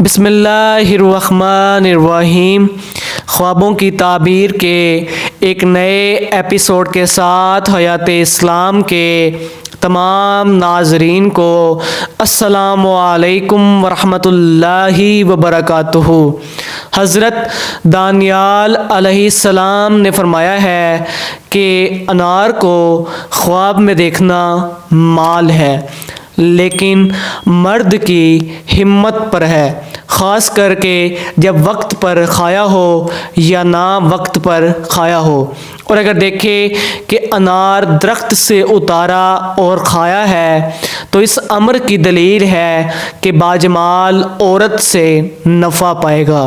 بسم اللہ الرحمن الرحیم۔ خوابوں کی تعبیر کے ایک نئے ایپیسوڈ کے ساتھ حیات اسلام کے تمام ناظرین کو السلام علیکم ورحمۃ اللہ وبرکاتہ۔ حضرت دانیال علیہ السلام نے فرمایا ہے کہ انار کو خواب میں دیکھنا مال ہے، لیکن مرد کی ہمت پر ہے، خاص کر کے جب وقت پر کھایا ہو یا نہ وقت پر کھایا ہو۔ اور اگر دیکھیں کہ انار درخت سے اتارا اور کھایا ہے تو اس امر کی دلیل ہے کہ باجمال عورت سے نفع پائے گا۔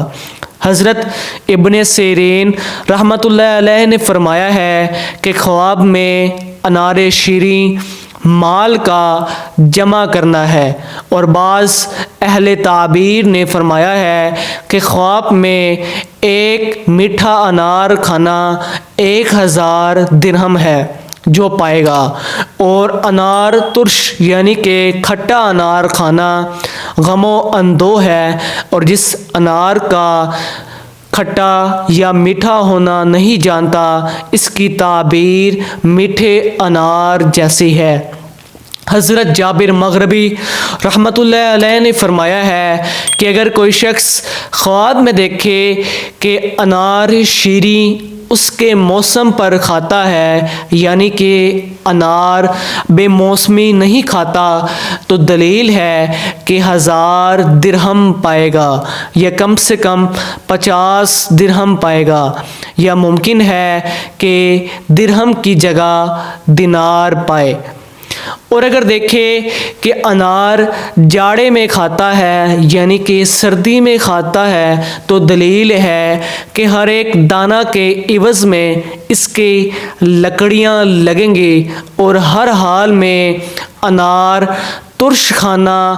حضرت ابن سیرین رحمۃ اللہ علیہ نے فرمایا ہے کہ خواب میں انار شیریں مال کا جمع کرنا ہے، اور بعض اہل تعبیر نے فرمایا ہے کہ خواب میں ایک میٹھا انار کھانا 1000 درہم ہے جو پائے گا، اور انار ترش یعنی کہ کھٹا انار کھانا غم و اندوہ ہے، اور جس انار کا کھٹا یا میٹھا ہونا نہیں جانتا اس کی تعبیر میٹھے انار جیسی ہے۔ حضرت جابر مغربی رحمۃ اللہ علیہ نے فرمایا ہے کہ اگر کوئی شخص خواب میں دیکھے کہ انار شیریں اس کے موسم پر کھاتا ہے، یعنی کہ انار بے موسمی نہیں کھاتا، تو دلیل ہے کہ 1000 درہم پائے گا، یا کم سے کم 50 درہم پائے گا، یا ممکن ہے کہ درہم کی جگہ دینار پائے۔ اور اگر دیکھیں کہ انار جاڑے میں کھاتا ہے یعنی کہ سردی میں کھاتا ہے تو دلیل ہے کہ ہر ایک دانہ کے عوض میں اس کی لکڑیاں لگیں گی، اور ہر حال میں انار ترش کھانا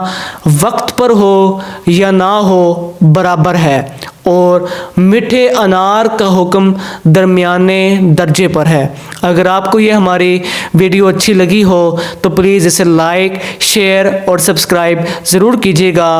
وقت پر ہو یا نہ ہو برابر ہے، اور میٹھے انار کا حکم درمیانے درجے پر ہے۔ اگر آپ کو یہ ہماری ویڈیو اچھی لگی ہو تو پلیز اسے لائک، شیئر اور سبسکرائب ضرور کیجیے گا۔